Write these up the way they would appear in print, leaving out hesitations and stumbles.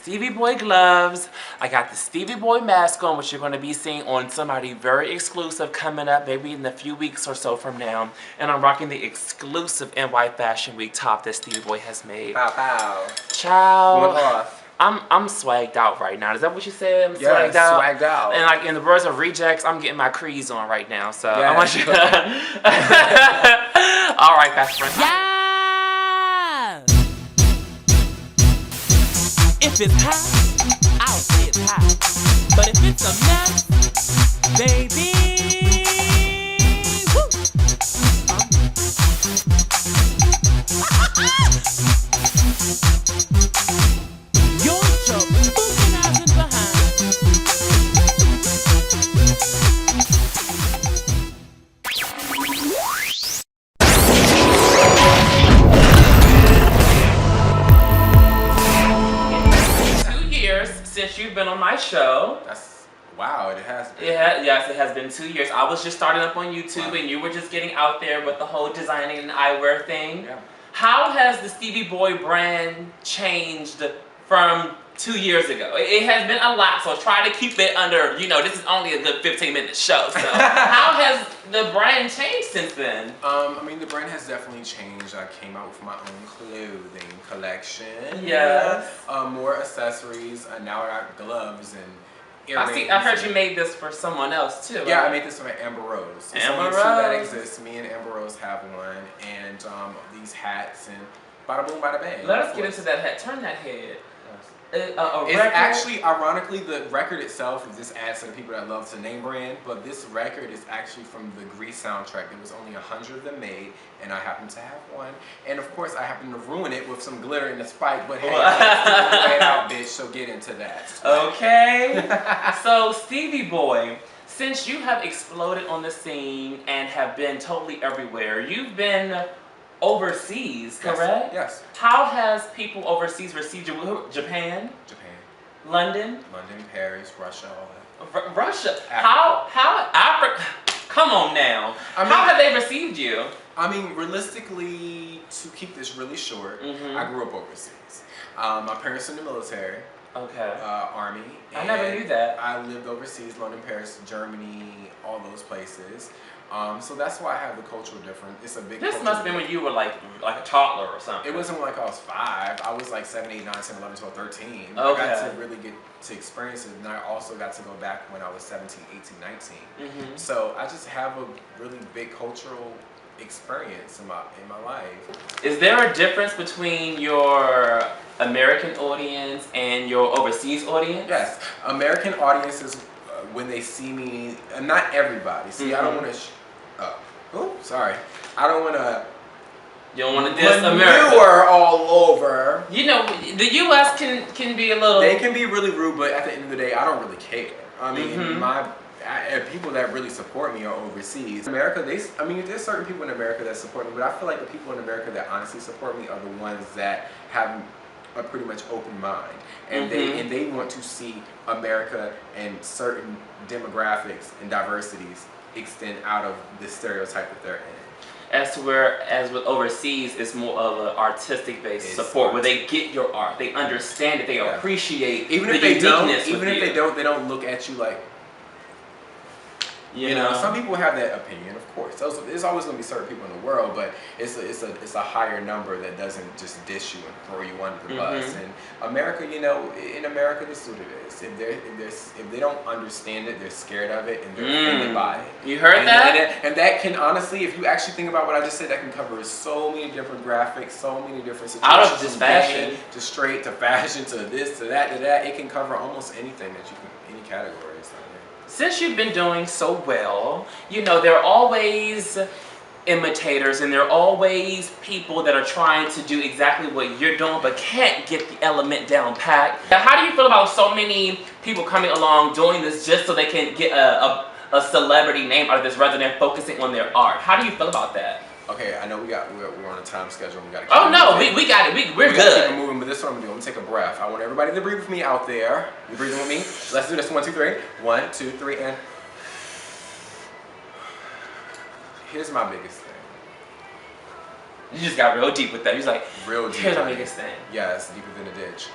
Stevie Boi gloves. I got the Stevie Boi mask on, which you're going to be seeing on somebody very exclusive coming up maybe in a few weeks or so from now. And I'm rocking the exclusive NY Fashion Week top that Stevie Boi has made. Pow pow. Child. Going off. I'm swagged out right now. Is that what you said? I'm swagged out. Swagged out. And like in the words of Rejects, I'm getting my crease on right now. So yes. I want you to... All right, best friend. Yeah! If it's hot, I'll say it's hot. But if it's a mess, baby, woo! You're just booking behind. Since you've been on my show. Wow, it has been. Yes, it has been 2 years. I was just starting up on YouTube and you were just getting out there with the whole designing and eyewear thing. Yeah. How has the Stevie Boi brand changed from 2 years ago? It has been a lot, so try to keep it under, this is only a good 15-minute show. So how has the brand changed since then? I mean, the brand has definitely changed. I came out with my own clothing collection. Yes. More accessories. Now I got gloves and earrings. I heard you made this for someone else too. Yeah, right? I made this for Emore'J. Emore'J. It's only two that exists. Me and Emore'J have one, and these hats and bada boom, bada bang. Let us get into that hat. Turn that head. It's actually, ironically, the record itself is just adds to the people that love to name brand, but this record is actually from the Grease soundtrack. There was only 100 of them made, and I happen to have one. And of course, I happen to ruin it with some glitter and a spike, but hey, right out, bitch, so get into that. Okay. So, Stevie Boi, since you have exploded on the scene and have been totally everywhere, you've been overseas, correct? Yes. How has people overseas received you? Japan? Japan. London? London, Paris, Russia, all that. Russia? Africa. How Africa? Come on now. How have they received you? I mean, realistically, to keep this really short, I grew up overseas. My parents are in the military. Okay. Army. I never knew that. I lived overseas, London, Paris, Germany, all those places. So that's why I have the cultural difference. It's a big. This must have been when you were like a toddler or something. It wasn't like I was 5. I was like 7, 8, 9, 10, 11, 12, 13. Okay. I got to really get to experience it, and I also got to go back when I was 17, 18, 19. So I just have a really big cultural experience in my life. Is there a difference between your American audience and your overseas audience? Yes, American audiences when they see me, not everybody. See, I don't want to. Oh, sorry. I don't want to. You don't want to diss America. All over. You know, the U.S. can be a little. They can be really rude, but at the end of the day, I don't really care. I mean, people that really support me are overseas. America, there's certain people in America that support me, but I feel like the people in America that honestly support me are the ones that have a pretty much open mind, and they want to see America and certain demographics and diversities extend out of the stereotype that they're in. As with overseas, it's more of an artistic based support where they get your art, they understand it, they appreciate even the if they uniqueness. Even if they don't look at you like. You know, some people have that opinion, of course. There's always going to be certain people in the world, but it's a higher number that doesn't just dish you and throw you under the bus. And America, in America, this is what it is. If they don't understand it, they're scared of it, and they're offended by it. You heard that? And that can honestly, if you actually think about what I just said, that can cover so many different graphics, so many different situations. Out of just fashion, to straight to fashion to this to that to that. It can cover almost anything that you can, any category. Since you've been doing so well, there are always imitators and there are always people that are trying to do exactly what you're doing but can't get the element down pat. Now, how do you feel about so many people coming along doing this just so they can get a celebrity name out of this rather than focusing on their art? How do you feel about that? Okay, I know we're on a time schedule. We gotta. Oh no, we got it. We're good. Keep it moving, but this is what I'm gonna do. I'm gonna take a breath. I want everybody to breathe with me out there. You breathing with me? Let's do this. 1, 2, 3. 1, 2, 3, and. Here's my biggest thing. You just got real deep with that. He's like, real deep. Here's my biggest thing. Yeah, it's deeper than a ditch.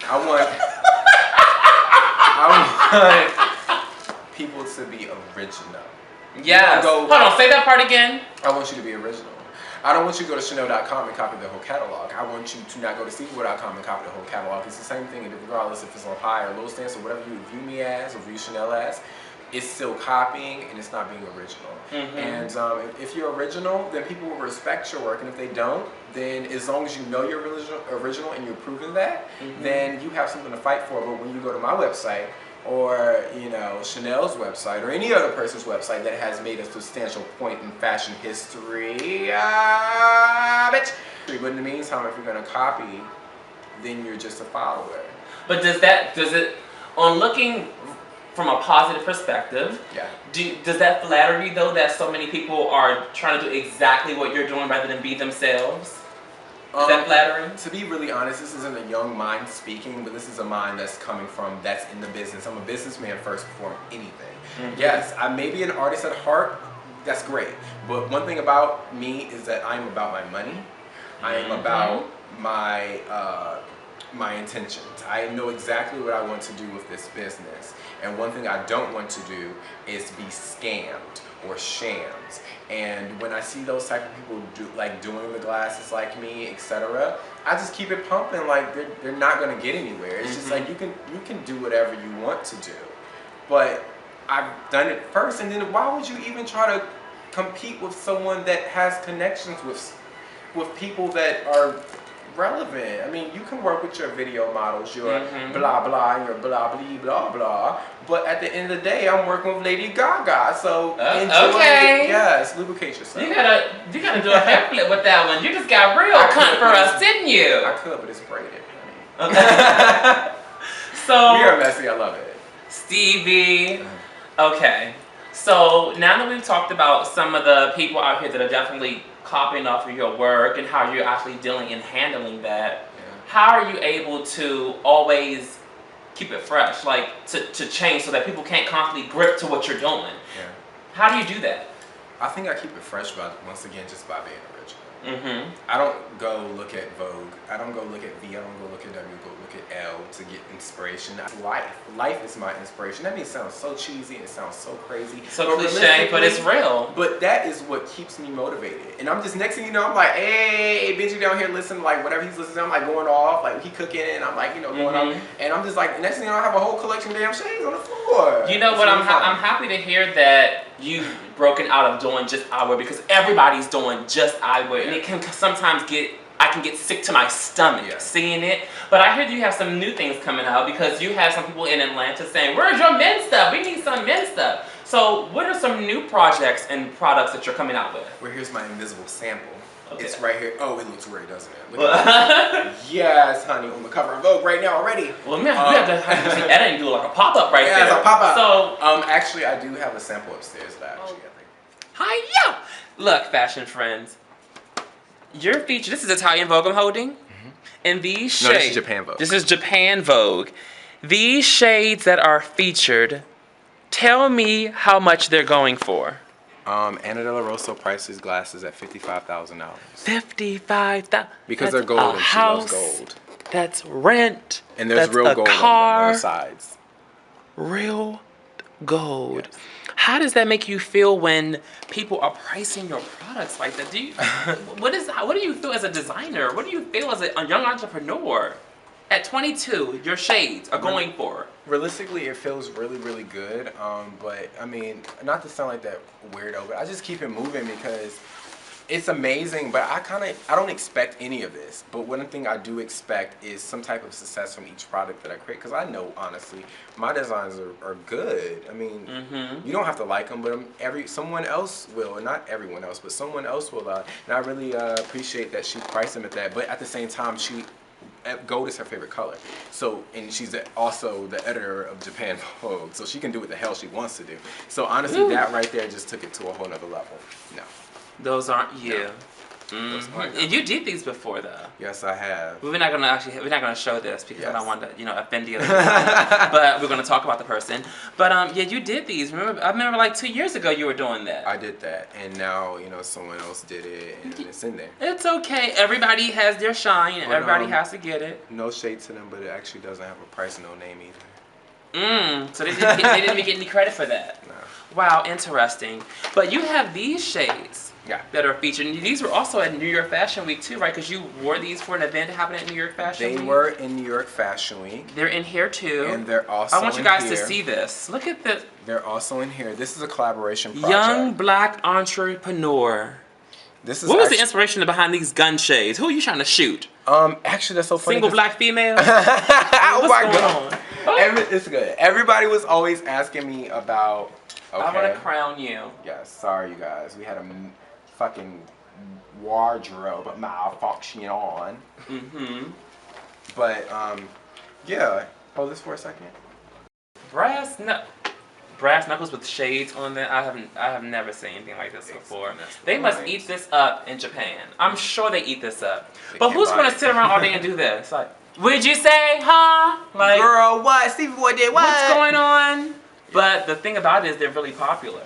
I want people to be original. Yes. Hold on, say that part again. I want you to be original. I don't want you to go to Chanel.com and copy the whole catalog. I want you to not go to StevieBoi.com and copy the whole catalog. It's the same thing, regardless if it's on high or low stance or whatever you view me as or view Chanel as. It's still copying and it's not being original. And if you're original, then people will respect your work. And if they don't, then as long as you know you're original and you're proving that, then you have something to fight for. But when you go to my website, or Chanel's website, or any other person's website that has made a substantial point in fashion history, bitch. But in the meantime, if you're gonna copy, then you're just a follower. But does it, on looking from a positive perspective, does that flatter you though that so many people are trying to do exactly what you're doing rather than be themselves? Is that flattering? To be really honest, this isn't a young mind speaking, but this is a mind that's that's in the business. I'm a businessman first before anything. Yes, I may be an artist at heart, that's great. But one thing about me is that I'm about my money. I am about my intentions. I know exactly what I want to do with this business. And one thing I don't want to do is be scammed or shams. And when I see those type of people doing the glasses like me, etc., I just keep it pumping. Like they're not gonna get anywhere. It's just like you can do whatever you want to do, but I've done it first. And then why would you even try to compete with someone that has connections with people that are relevant? I mean, you can work with your video models, your blah blah, and your blah blah blah blah. But at the end of the day, I'm working with Lady Gaga, so enjoy it. Yes, lubricate yourself. You gotta do a hair flip with that one. You just got real cunt for us, didn't you? I could, but it's braided, honey. Okay. So we are messy. I love it. Stevie. Okay. So now that we've talked about some of the people out here that are definitely copying off of your work and how you're actually dealing and handling that, how are you able to always keep it fresh, like to change so that people can't constantly grip to what you're doing? How do you do that? I think I keep it fresh by, once again, just by being original. I don't go look at Vogue. I don't go look at V. I don't go look at W. Go look at L to get inspiration. Life is my inspiration. That may sound so cheesy and it sounds so crazy. So cliche, but it's real. But that is what keeps me motivated. And I'm just, next thing you know, I'm like, hey, Benji down here listening, like whatever he's listening to, I'm like going off, like he cooking and I'm like, going off. And I'm just like, next thing you know, I have a whole collection of damn shades on the floor. You know what, I'm happy to hear that you've broken out of doing just eyewear, because everybody's doing just eyewear. And it can sometimes I can get sick to my stomach seeing it. But I hear you have some new things coming out, because you have some people in Atlanta saying, where's your men's stuff? We need some men's stuff. So what are some new projects and products that you're coming out with? Well, here's my invisible sample. It's right here. Oh, it looks great, doesn't it? Yes, honey, on the cover of Vogue right now already. Well, man, we have to edit and do like a pop-up right there. Yeah, it's a pop-up. So, actually, I do have a sample upstairs that I think. Hiya! Look, fashion friends. Your feature, this is Italian Vogue I'm holding. And these shades. No, this is Japan Vogue. This is Japan Vogue. These shades that are featured, tell me how much they're going for. Anna De La Rosa prices glasses at $55,000. $55,000. Because they're gold and she loves gold. That's rent. And there's that's real gold on the sides. Real gold. Yes. How does that make you feel when people are pricing your products like that? What do you feel as a designer? What do you feel as a young entrepreneur? At 22, your shades are going for? Realistically, it feels really, really good. But I mean, not to sound like that weirdo, but I just keep it moving because it's amazing. But I don't expect any of this. But one thing I do expect is some type of success from each product that I create. Because I know, honestly, my designs are good. I mean, you don't have to like them, but someone else will. Not everyone else, but someone else will. And I really appreciate that she priced them at that. But at the same time, gold is her favorite color. So, and she's also the editor of Japan Vogue, so she can do what the hell she wants to do. So honestly, that right there just took it to a whole nother level. No. Those aren't you. And you did these before, though. Yes, I have. We're not gonna show this because I don't Yes. want to, offend the other designer. But we're gonna talk about the person. But yeah, you did these. I remember like 2 years ago you were doing that. I did that, and now someone else did it, and it's in there. It's okay. Everybody has their shine, and everybody has to get it. No shade to them, but it actually doesn't have a price and no name either. So they didn't even get any credit for that. No. Wow, interesting. But you have these shades that are featured. And these were also at New York Fashion Week too, right? Because you wore these for an event that happened at New York Fashion Week. They were in New York Fashion Week. They're in here too. And they're also I want you guys to see this. Look at this. They're also in here. This is a collaboration project. Young Black Entrepreneur. What was the inspiration behind these gun shades? Who are you trying to shoot? Actually, that's so funny. Single black female? Oh my going God. It's good. Everybody was always asking me about. Okay. I want to crown you. Yes, sorry you guys. We had a fucking wardrobe malfunction on. But yeah. Hold this for a second. Brass knuckles with shades on them. I have never seen anything like this before. They must eat this up in Japan. I'm sure they eat this up. But who's gonna sit around all day and do this? Like, what'd you say, huh? Like, girl, what? Stevie Boi did what? What's going on? But the thing about it is they're really popular.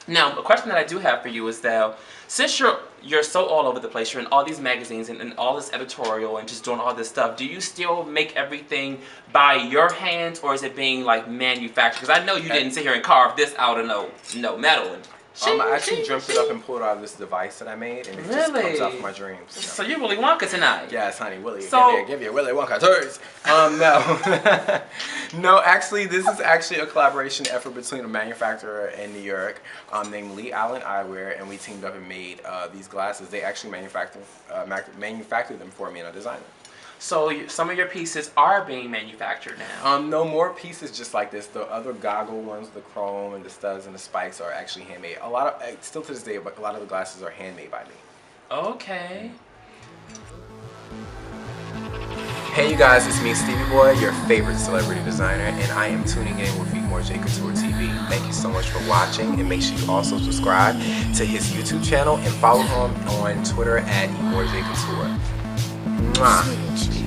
Now, a question that I do have for you is that since you're so all over the place, you're in all these magazines and all this editorial and just doing all this stuff, do you still make everything by your hands, or is it being like manufactured? Because I know you didn't sit here and carve this out of no metal. I actually dreamt it up and pulled it out of this device that I made, and it just comes out from my dreams. So you're Willy Wonka tonight. Yes, honey, Willy. So, give you Willy Wonka tours. No. No, actually, this is actually a collaboration effort between a manufacturer in New York named Lee Allen Eyewear, and we teamed up and made these glasses. They actually manufactured them for me and a designer. So some of your pieces are being manufactured now? No more pieces just like this. The other goggle ones, the chrome and the studs and the spikes are actually handmade. A lot of, still to this day, but a lot of the glasses are handmade by me. Okay. Hey you guys, it's me, Stevie Boi, your favorite celebrity designer, and I am tuning in with Emore'J Couture TV. Thank you so much for watching, and make sure you also subscribe to his YouTube channel and follow him on Twitter at Emore'J Couture. Mwah.